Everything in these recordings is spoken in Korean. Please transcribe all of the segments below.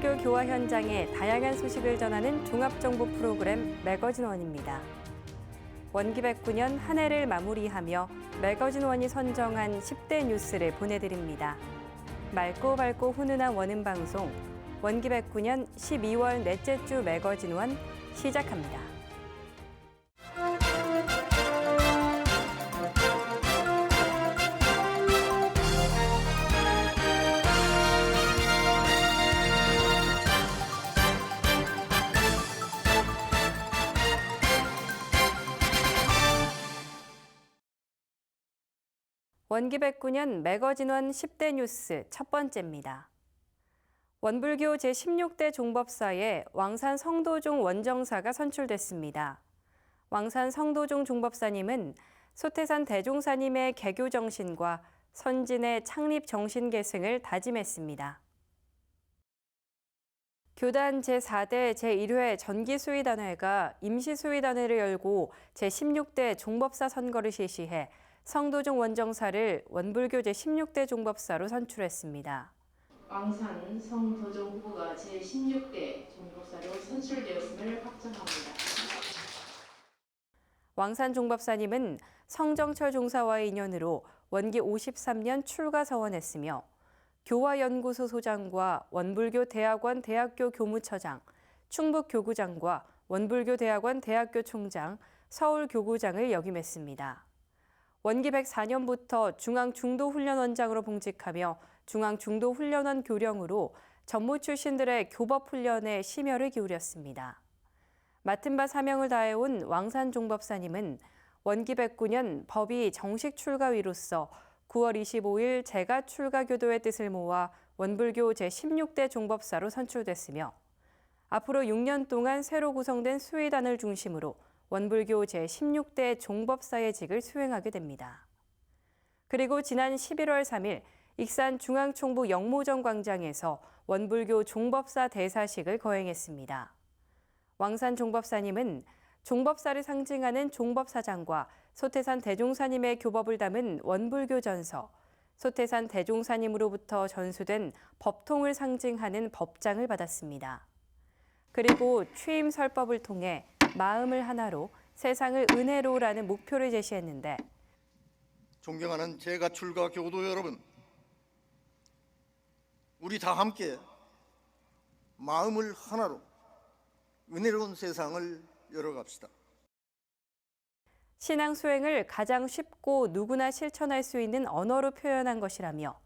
원불교 교화 현장의 다양한 소식을 전하는 종합정보 프로그램 매거진원입니다. 원기백구년 한 해를 마무리하며 매거진원이 선정한 10대 뉴스를 보내드립니다. 맑고 밝고 훈훈한 원음 방송 원기백구년 12월 넷째 주 매거진원 시작합니다. 원기백구년 매거진원 10대 뉴스 첫 번째입니다. 원불교 제16대 종법사에 왕산 성도종 원정사가 선출됐습니다. 왕산 성도종 종법사님은 소태산 대종사님의 개교 정신과 선진의 창립 정신 계승을 다짐했습니다. 교단 제4대 제1회 전기수의단회가 임시수의단회를 열고 제16대 종법사 선거를 실시해 성도종 원정사를 원불교 제16대 종법사로 선출했습니다. 왕산 성도종 후보가 제16대 종법사로 선출되었음을 확정합니다. 왕산 종법사님은 성정철 종사와의 인연으로 원기 53년 출가 서원했으며 교화연구소 소장과 원불교 대학원 대학교 교무처장, 충북교구장과 원불교 대학원 대학교 총장, 서울교구장을 역임했습니다. 원기 104년부터 중앙중도훈련원장으로 봉직하며 중앙중도훈련원 교령으로 전무 출신들의 교법훈련에 심혈을 기울였습니다. 맡은 바 사명을 다해온 왕산 종법사님은 원기 109년 법이 정식 출가위로서 9월 25일 제가 출가교도의 뜻을 모아 원불교 제16대 종법사로 선출됐으며 앞으로 6년 동안 새로 구성된 수의단을 중심으로 원불교 제16대 종법사의 직을 수행하게 됩니다. 그리고 지난 11월 3일 익산 중앙총부 영모정 광장에서 원불교 종법사 대사식을 거행했습니다. 왕산 종법사님은 종법사를 상징하는 종법사장과 소태산 대종사님의 교법을 담은 원불교 전서, 소태산 대종사님으로부터 전수된 법통을 상징하는 법장을 받았습니다. 그리고 취임 설법을 통해 마음을 하나로 세상을 은혜로라는 목표를 제시했는데 존경하는 제가 출가 교도 여러분, 우리 다 함께 마음을 하나로 은혜로운 세상을 열어갑시다. 신앙 수행을 가장 쉽고 누구나 실천할 수 있는 언어로 표현한 것이라며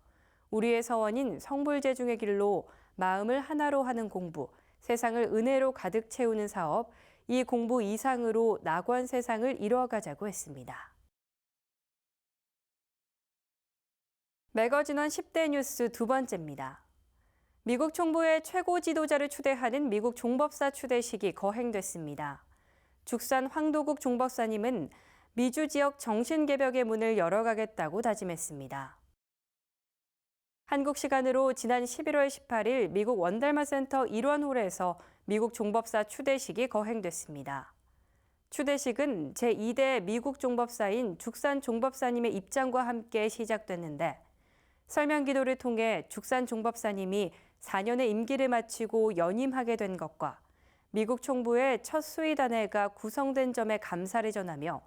우리의 서원인 성불제중의 길로 마음을 하나로 하는 공부, 세상을 은혜로 가득 채우는 사업, 이 공부 이상으로 낙원 세상을 이뤄가자고 했습니다. 매거진원 10대 뉴스 두 번째입니다. 미국 총부의 최고 지도자를 추대하는 미국 종법사 추대식이 거행됐습니다. 죽산 황도국 종법사님은 미주 지역 정신개벽의 문을 열어가겠다고 다짐했습니다. 한국 시간으로 지난 11월 18일 미국 원달마 센터 일원홀에서 미국 종법사 추대식이 거행됐습니다. 추대식은 제2대 미국 종법사인 죽산 종법사님의 입장과 함께 시작됐는데 설명 기도를 통해 죽산 종법사님이 4년의 임기를 마치고 연임하게 된 것과 미국 총부의 첫 수의단회가 구성된 점에 감사를 전하며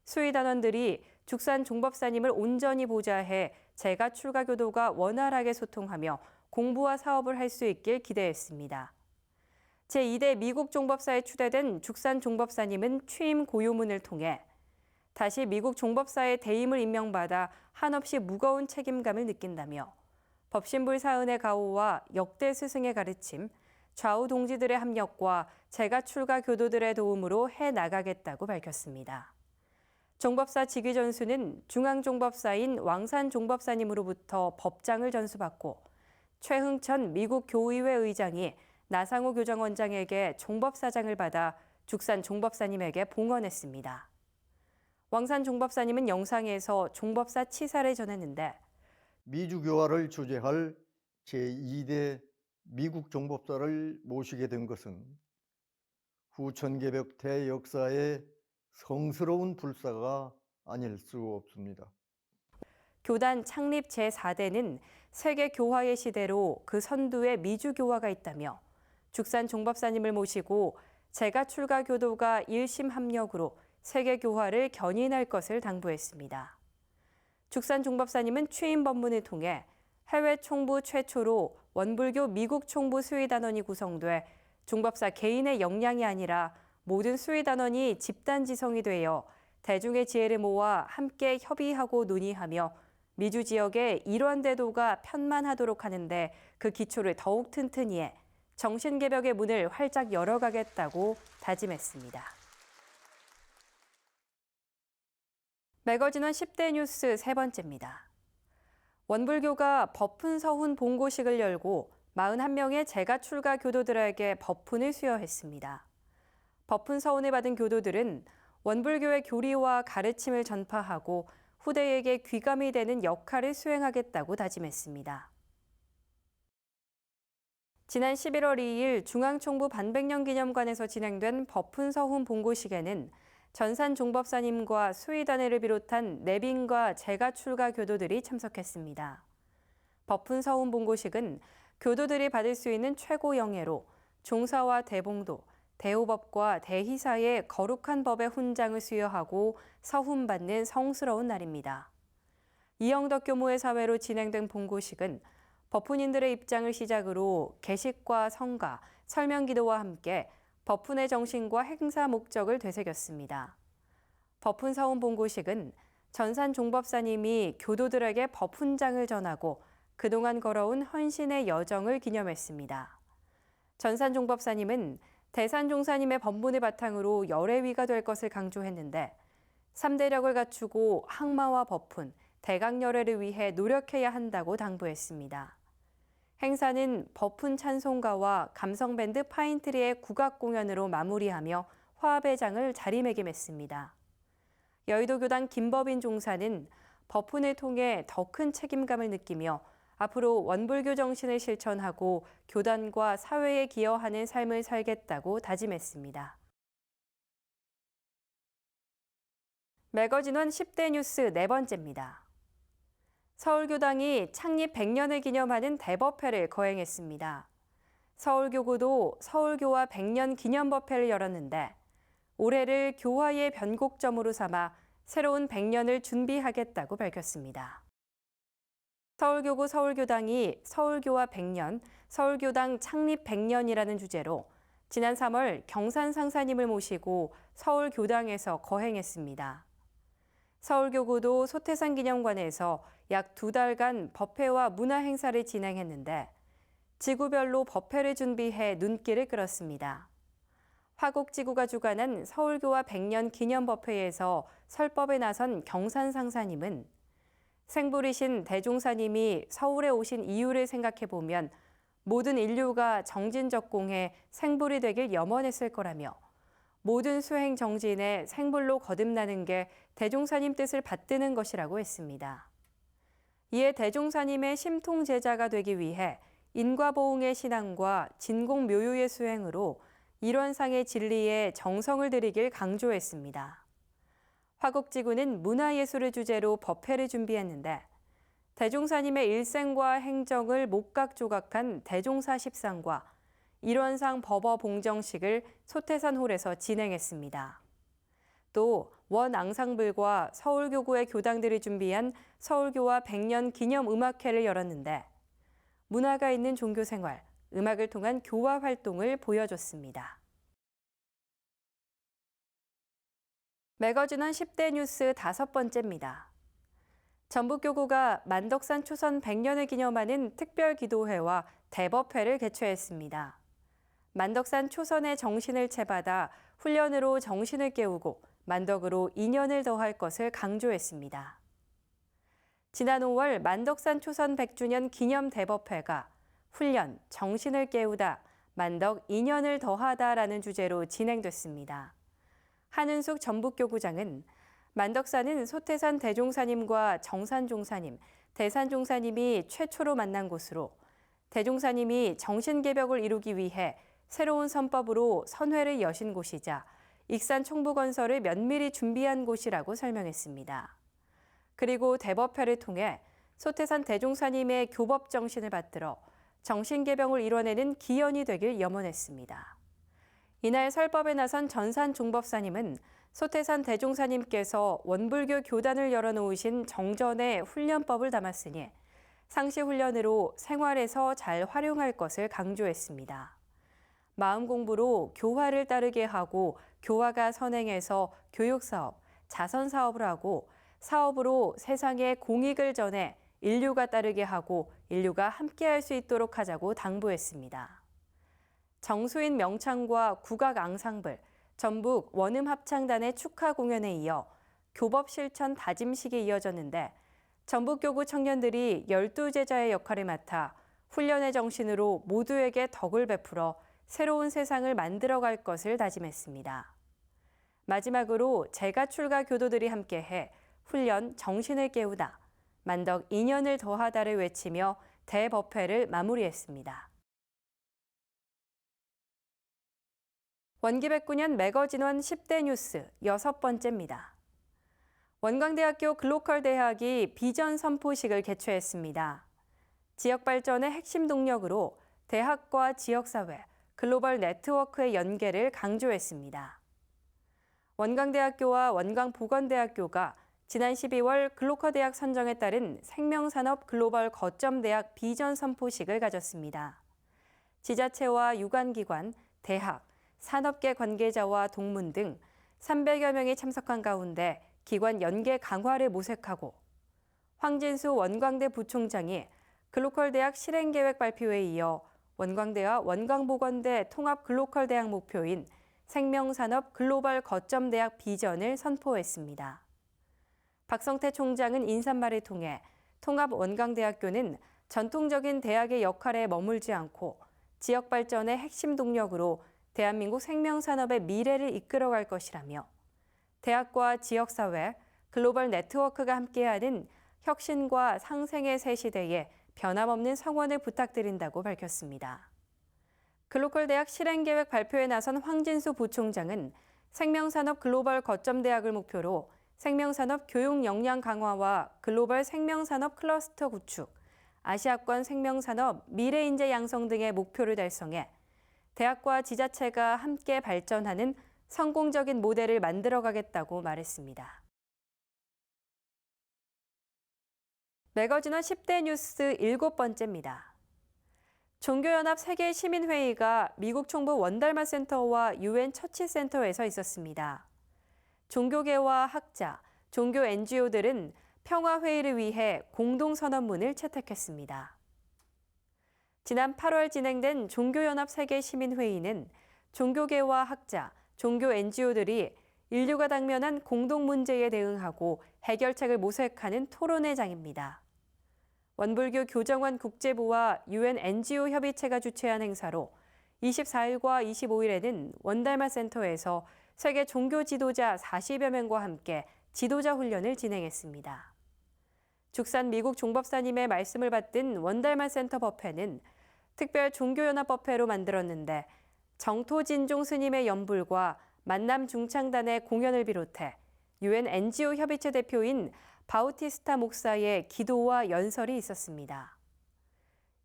수의단원들이 죽산 종법사님을 온전히 보좌해 제가 출가교도가 원활하게 소통하며 공부와 사업을 할 수 있길 기대했습니다. 제2대 미국 종법사에 추대된 죽산 종법사님은 취임 고요문을 통해 다시 미국 종법사의 대임을 임명받아 한없이 무거운 책임감을 느낀다며 법신불 사은의 가호와 역대 스승의 가르침, 좌우 동지들의 합력과 제가 출가 교도들의 도움으로 해나가겠다고 밝혔습니다. 종법사 직위 전수는 중앙종법사인 왕산 종법사님으로부터 법장을 전수받고 최흥천 미국 교의회 의장이 나상호 교정원장에게 종법사장을 받아 죽산 종법사님에게 봉헌했습니다. 왕산 종법사님은 영상에서 종법사 치사를 전했는데 미주교화를 주재할 제2대 미국 종법사를 모시게 된 것은 후천개벽 대역사의 성스러운 불사가 아닐 수 없습니다. 교단 창립 제4대는 세계 교화의 시대로 그 선두에 미주교화가 있다며 죽산 종법사님을 모시고 제가 출가 교도가 일심 합력으로 세계 교화를 견인할 것을 당부했습니다. 죽산 종법사님은 취임 법문을 통해 해외 총부 최초로 원불교 미국 총부 수의단원이 구성돼 종법사 개인의 역량이 아니라 모든 수의단원이 집단 지성이 되어 대중의 지혜를 모아 함께 협의하고 논의하며 미주 지역의 일원대도가 편만하도록 하는데 그 기초를 더욱 튼튼히 해 정신개벽의 문을 활짝 열어가겠다고 다짐했습니다. 매거진원 10대 뉴스 세 번째입니다. 원불교가 법훈 서훈 봉고식을 열고 41명의 재가 출가 교도들에게 법훈을 수여했습니다. 법훈 서훈을 받은 교도들은 원불교의 교리와 가르침을 전파하고 후대에게 귀감이 되는 역할을 수행하겠다고 다짐했습니다. 지난 11월 2일 중앙총부 반백년 기념관에서 진행된 법훈 서훈 봉고식에는 전산 종법사님과 수의단회를 비롯한 내빈과 재가 출가 교도들이 참석했습니다. 법훈 서훈 봉고식은 교도들이 받을 수 있는 최고 영예로 종사와 대봉도, 대호법과 대희사의 거룩한 법의 훈장을 수여하고 서훈받는 성스러운 날입니다. 이영덕 교모의 사회로 진행된 봉고식은 법훈인들의 입장을 시작으로 계식과 성가, 설명기도와 함께 법훈의 정신과 행사 목적을 되새겼습니다. 법훈 서훈 봉고식은 전산 종법사님이 교도들에게 법훈장을 전하고 그동안 걸어온 헌신의 여정을 기념했습니다. 전산 종법사님은 대산 종사님의 법문을 바탕으로 열애위가 될 것을 강조했는데 3대력을 갖추고 항마와 법훈, 대강열애를 위해 노력해야 한다고 당부했습니다. 행사는 법훈 찬송가와 감성밴드 파인트리의 국악 공연으로 마무리하며 화합의 장을 자리매김했습니다. 여의도 교당 김법인 종사는 법훈을 통해 더 큰 책임감을 느끼며 앞으로 원불교 정신을 실천하고 교단과 사회에 기여하는 삶을 살겠다고 다짐했습니다. 매거진원 10대 뉴스 네 번째입니다. 서울교당이 창립 100년을 기념하는 대법회를 거행했습니다. 서울교구도 서울교화 100년 기념법회를 열었는데 올해를 교화의 변곡점으로 삼아 새로운 100년을 준비하겠다고 밝혔습니다. 서울교구 서울교당이 서울교화 100년, 서울교당 창립 100년이라는 주제로 지난 3월 경산 상사님을 모시고 서울교당에서 거행했습니다. 서울교구도 소태산 기념관에서 약 2달간 법회와 문화 행사를 진행했는데 지구별로 법회를 준비해 눈길을 끌었습니다. 화곡지구가 주관한 서울교화 100년 기념법회에서 설법에 나선 경산 상사님은 생불이신 대종사님이 서울에 오신 이유를 생각해보면 모든 인류가 정진적공해 생불이 되길 염원했을 거라며 모든 수행 정진에 생불로 거듭나는 게 대종사님 뜻을 받드는 것이라고 했습니다. 이에 대종사님의 심통 제자가 되기 위해 인과보응의 신앙과 진공묘유의 수행으로 일원상의 진리에 정성을 들이길 강조했습니다. 화곡지구는 문화예술을 주제로 법회를 준비했는데 대종사님의 일생과 행정을 목각조각한 대종사 십상과 일원상 법어 봉정식을 소태산홀에서 진행했습니다. 또 원앙상블과 서울교구의 교당들이 준비한 서울교화 100년 기념음악회를 열었는데 문화가 있는 종교생활, 음악을 통한 교화 활동을 보여줬습니다. 매거진원 10대 뉴스 5번째입니다. 전북교구가 만덕산 초선 100년을 기념하는 특별기도회와 대법회를 개최했습니다. 만덕산 초선의 정신을 채받아 훈련으로 정신을 깨우고 만덕으로 인연을 더할 것을 강조했습니다. 지난 5월 만덕산 초선 100주년 기념 대법회가 훈련, 정신을 깨우다, 만덕 인연을 더하다라는 주제로 진행됐습니다. 한은숙 전북교구장은 만덕산은 소태산 대종사님과 정산종사님, 대산종사님이 최초로 만난 곳으로 대종사님이 정신개벽을 이루기 위해 새로운 선법으로 선회를 여신 곳이자 익산 총부 건설을 면밀히 준비한 곳이라고 설명했습니다. 그리고 대법회를 통해 소태산 대종사님의 교법 정신을 받들어 정신개병을 이뤄내는 기원이 되길 염원했습니다. 이날 설법에 나선 전산 종법사님은 소태산 대종사님께서 원불교 교단을 열어놓으신 정전의 훈련법을 담았으니 상시 훈련으로 생활에서 잘 활용할 것을 강조했습니다. 마음 공부로 교화를 따르게 하고 교화가 선행해서 교육사업, 자선사업을 하고 사업으로 세상에 공익을 전해 인류가 따르게 하고 인류가 함께할 수 있도록 하자고 당부했습니다. 정수인 명창과 국악 앙상블, 전북 원음합창단의 축하 공연에 이어 교법 실천 다짐식이 이어졌는데 전북교구 청년들이 12제자의 역할을 맡아 훈련의 정신으로 모두에게 덕을 베풀어 새로운 세상을 만들어갈 것을 다짐했습니다. 마지막으로 제가 출가 교도들이 함께해 훈련 정신을 깨우다, 만덕 인연을 더하다를 외치며 대법회를 마무리했습니다. 원기백구년 매거진원 10대 뉴스 6번째입니다. 원광대학교 글로컬 대학이 비전 선포식을 개최했습니다. 지역 발전의 핵심 동력으로 대학과 지역사회, 글로벌 네트워크의 연계를 강조했습니다. 원광대학교와 원광보건대학교가 지난 12월 글로컬 대학 선정에 따른 생명산업 글로벌 거점 대학 비전 선포식을 가졌습니다. 지자체와 유관기관, 대학, 산업계 관계자와 동문 등 300여 명이 참석한 가운데 기관 연계 강화를 모색하고 황진수 원광대 부총장이 글로컬 대학 실행계획 발표에 이어 원광대와 원광보건대 통합 글로컬 대학 목표인 생명산업 글로벌 거점 대학 비전을 선포했습니다. 박성태 총장은 인사말을 통해 통합 원광대학교는 전통적인 대학의 역할에 머물지 않고 지역 발전의 핵심 동력으로 대한민국 생명산업의 미래를 이끌어갈 것이라며 대학과 지역사회, 글로벌 네트워크가 함께하는 혁신과 상생의 새 시대에 변함없는 성원을 부탁드린다고 밝혔습니다. 글로컬 대학 실행계획 발표에 나선 황진수 부총장은 생명산업 글로벌 거점 대학을 목표로 생명산업 교육 역량 강화와 글로벌 생명산업 클러스터 구축, 아시아권 생명산업 미래인재 양성 등의 목표를 달성해 대학과 지자체가 함께 발전하는 성공적인 모델을 만들어가겠다고 말했습니다. 매거진원 10대 뉴스 7번째입니다. 종교연합 세계시민회의가 미국 총부 원달마 센터와 UN 처치센터에서 있었습니다. 종교계와 학자, 종교 NGO들은 평화회의를 위해 공동선언문을 채택했습니다. 지난 8월 진행된 종교연합 세계시민회의는 종교계와 학자, 종교 NGO들이 인류가 당면한 공동 문제에 대응하고 해결책을 모색하는 토론회 장입니다. 원불교 교정원 국제부와 UN NGO 협의체가 주최한 행사로 24일과 25일에는 원달마 센터에서 세계 종교 지도자 40여 명과 함께 지도자 훈련을 진행했습니다. 죽산 미국 종법사님의 말씀을 받든 원달마 센터 법회는 특별 종교연합법회로 만들었는데 정토진종 스님의 연불과 만남 중창단의 공연을 비롯해 UN NGO 협의체 대표인 바우티스타 목사의 기도와 연설이 있었습니다.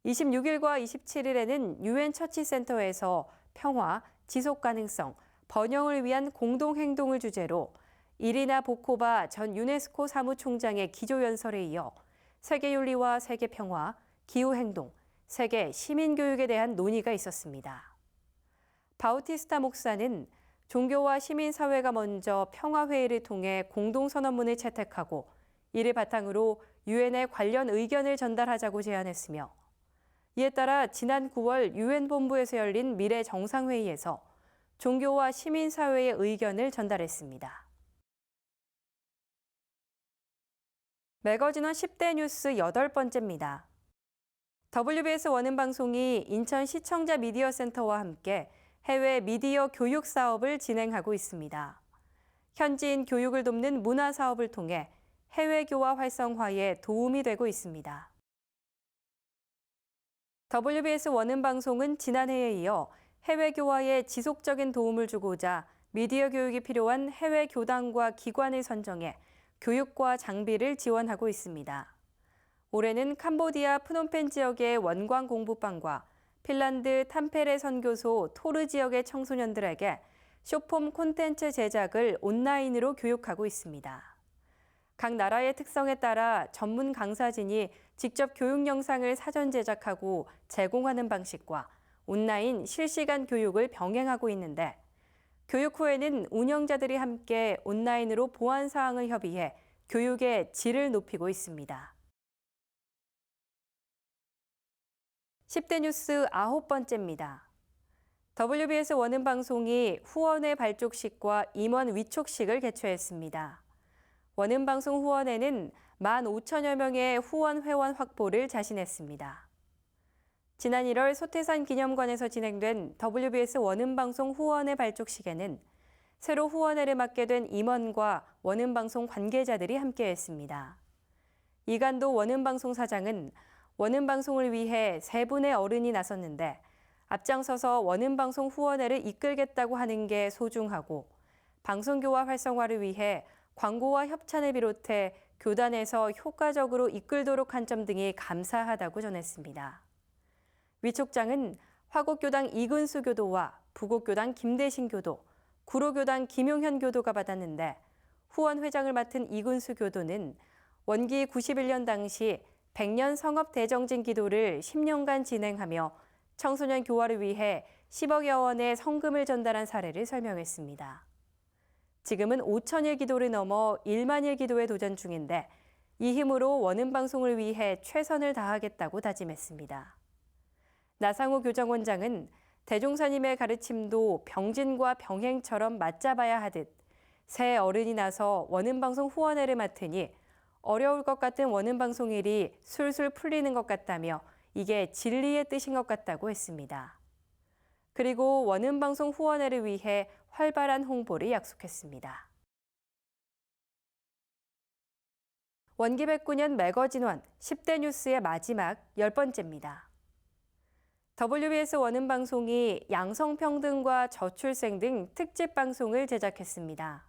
26일과 27일에는 UN 처치센터에서 평화, 지속가능성, 번영을 위한 공동행동을 주제로 이리나 보코바 전 유네스코 사무총장의 기조연설에 이어 세계윤리와 세계평화, 기후행동, 세계 시민교육에 대한 논의가 있었습니다. 바우티스타 목사는 종교와 시민사회가 먼저 평화회의를 통해 공동선언문을 채택하고 이를 바탕으로 유엔에 관련 의견을 전달하자고 제안했으며 이에 따라 지난 9월 유엔 본부에서 열린 미래 정상회의에서 종교와 시민사회의 의견을 전달했습니다. 매거진원 10대 뉴스 8번째입니다. WBS 원음방송이 인천 시청자 미디어 센터와 함께 해외 미디어 교육 사업을 진행하고 있습니다. 현지인 교육을 돕는 문화 사업을 통해 해외 교화 활성화에 도움이 되고 있습니다. WBS 원음방송은 지난해에 이어 해외 교화에 지속적인 도움을 주고자 미디어 교육이 필요한 해외 교단과 기관을 선정해 교육과 장비를 지원하고 있습니다. 올해는 캄보디아 프놈펜 지역의 원광 공부방과 핀란드 탐페레 선교소 토르 지역의 청소년들에게 쇼폼 콘텐츠 제작을 온라인으로 교육하고 있습니다. 각 나라의 특성에 따라 전문 강사진이 직접 교육 영상을 사전 제작하고 제공하는 방식과 온라인 실시간 교육을 병행하고 있는데 교육 후에는 운영자들이 함께 온라인으로 보안 사항을 협의해 교육의 질을 높이고 있습니다. 10대 뉴스 9번째입니다. WBS 원음 방송이 후원회 발족식과 임원 위촉식을 개최했습니다. 원음 방송 후원회는 15,000여 명의 후원 회원 확보를 자신했습니다. 지난 1월 소태산 기념관에서 진행된 WBS 원음 방송 후원회 발족식에는 새로 후원회를 맡게 된 임원과 원음 방송 관계자들이 함께했습니다. 이간도 원음 방송 사장은 원음 방송을 위해 세 분의 어른이 나섰는데 앞장서서 원음 방송 후원회를 이끌겠다고 하는 게 소중하고 방송교화 활성화를 위해 광고와 협찬을 비롯해 교단에서 효과적으로 이끌도록 한 점 등이 감사하다고 전했습니다. 위촉장은 화곡교당 이근수 교도와 부곡교당 김대신 교도, 구로교당 김용현 교도가 받았는데 후원 회장을 맡은 이근수 교도는 원기 91년 당시 100년 성업 대정진 기도를 10년간 진행하며 청소년 교화를 위해 10억여 원의 성금을 전달한 사례를 설명했습니다. 지금은 5,000일 기도를 넘어 1만일 기도에 도전 중인데 이 힘으로 원음 방송을 위해 최선을 다하겠다고 다짐했습니다. 나상호 교정원장은 대종사님의 가르침도 병진과 병행처럼 맞잡아야 하듯 새 어른이 나서 원음 방송 후원회를 맡으니 어려울 것 같은 원음 방송 일이 술술 풀리는 것 같다며 이게 진리의 뜻인 것 같다고 했습니다. 그리고 원음 방송 후원회를 위해 활발한 홍보를 약속했습니다. 원기 109년 매거진원 10대 뉴스의 마지막 10번째입니다. WBS 원음 방송이 양성평등과 저출생 등 특집 방송을 제작했습니다.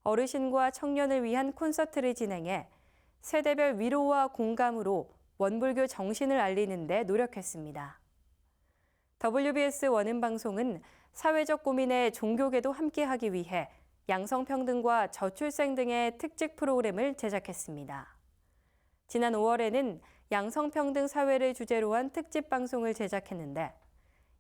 어르신과 청년을 위한 콘서트를 진행해 세대별 위로와 공감으로 원불교 정신을 알리는 데 노력했습니다. WBS 원음 방송은 사회적 고민에 종교계도 함께하기 위해 양성평등과 저출생 등의 특집 프로그램을 제작했습니다. 지난 5월에는 양성평등 사회를 주제로 한 특집 방송을 제작했는데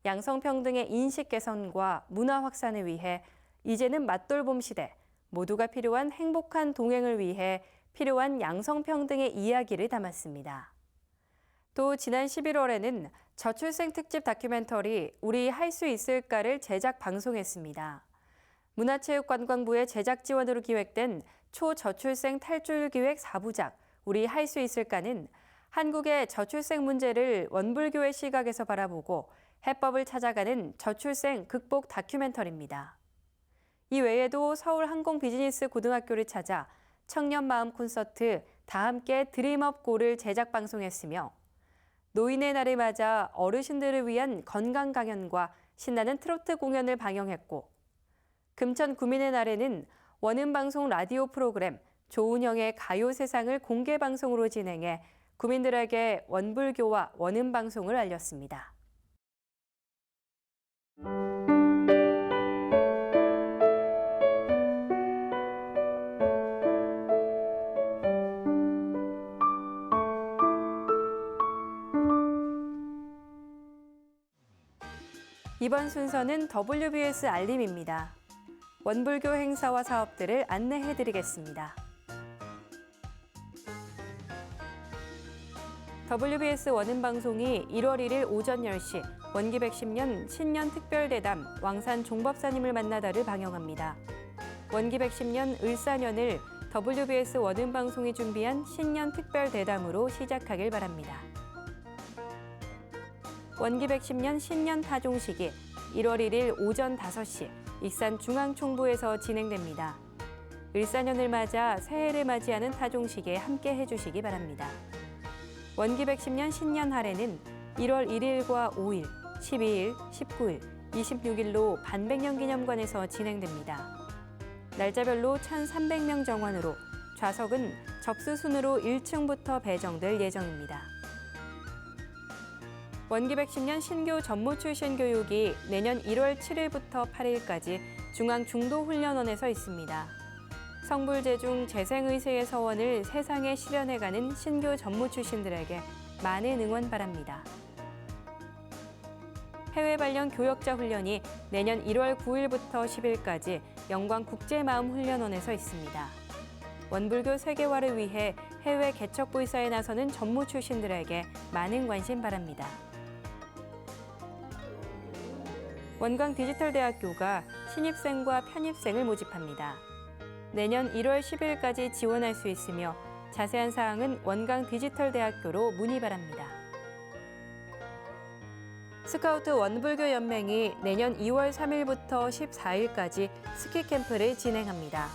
양성평등의 인식 개선과 문화 확산을 위해 이제는 맞돌봄 시대, 모두가 필요한 행복한 동행을 위해 필요한 양성평등의 이야기를 담았습니다. 또 지난 11월에는 저출생 특집 다큐멘터리 우리 할 수 있을까를 제작 방송했습니다. 문화체육관광부의 제작 지원으로 기획된 초저출생 탈출 기획 4부작 우리 할 수 있을까는 한국의 저출생 문제를 원불교의 시각에서 바라보고 해법을 찾아가는 저출생 극복 다큐멘터리입니다. 이 외에도 서울 항공비즈니스고등학교를 찾아 청년 마음 콘서트 다 함께 드림업 고를 제작 방송했으며 노인의 날을 맞아 어르신들을 위한 건강 강연과 신나는 트로트 공연을 방영했고 금천 구민의 날에는 원음 방송 라디오 프로그램 조은영의 가요 세상을 공개 방송으로 진행해 구민들에게 원불교와 원음 방송을 알렸습니다. 이번 순서는 WBS 알림입니다. 원불교 행사와 사업들을 안내해드리겠습니다. WBS 원음방송이 1월 1일 오전 10시 원기 110년 신년 특별대담 왕산 종법사님을 만나다를 방영합니다. 원기 110년 을사년을 WBS 원음방송이 준비한 신년 특별대담으로 시작하길 바랍니다. 원기 110년 신년 타종식이 1월 1일 오전 5시 익산 중앙총부에서 진행됩니다. 을사년을 맞아 새해를 맞이하는 타종식에 함께 해주시기 바랍니다. 원기 110년 신년 할애는 1월 1일과 5일, 12일, 19일, 26일로 반백년 기념관에서 진행됩니다. 날짜별로 1,300명 정원으로 좌석은 접수 순으로 1층부터 배정될 예정입니다. 원기 110년 신규 전무 출신 교육이 내년 1월 7일부터 8일까지 중앙중도훈련원에서 있습니다. 성불재중 재생의세의 서원을 세상에 실현해가는 신규 전무 출신들에게 많은 응원 바랍니다. 해외 발령 교역자 훈련이 내년 1월 9일부터 10일까지 영광국제마음훈련원에서 있습니다. 원불교 세계화를 위해 해외 개척불사에 나서는 전무 출신들에게 많은 관심 바랍니다. 원광디지털대학교가 신입생과 편입생을 모집합니다. 내년 1월 10일까지 지원할 수 있으며 자세한 사항은 원광디지털대학교로 문의 바랍니다. 스카우트 원불교 연맹이 내년 2월 3일부터 14일까지 스키 캠프를 진행합니다.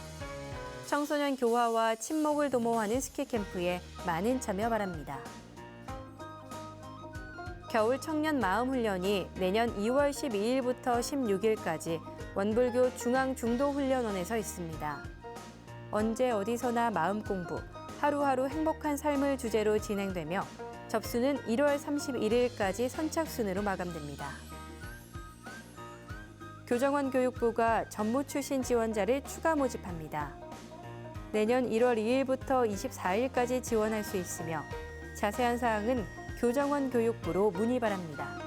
청소년 교화와 친목을 도모하는 스키 캠프에 많은 참여 바랍니다. 겨울 청년 마음 훈련이 내년 2월 12일부터 16일까지 원불교 중앙중도훈련원에서 있습니다. 언제 어디서나 마음 공부, 하루하루 행복한 삶을 주제로 진행되며 접수는 1월 31일까지 선착순으로 마감됩니다. 교정원 교육부가 전무 출신 지원자를 추가 모집합니다. 내년 1월 2일부터 24일까지 지원할 수 있으며 자세한 사항은 교정원 교육부로 문의 바랍니다.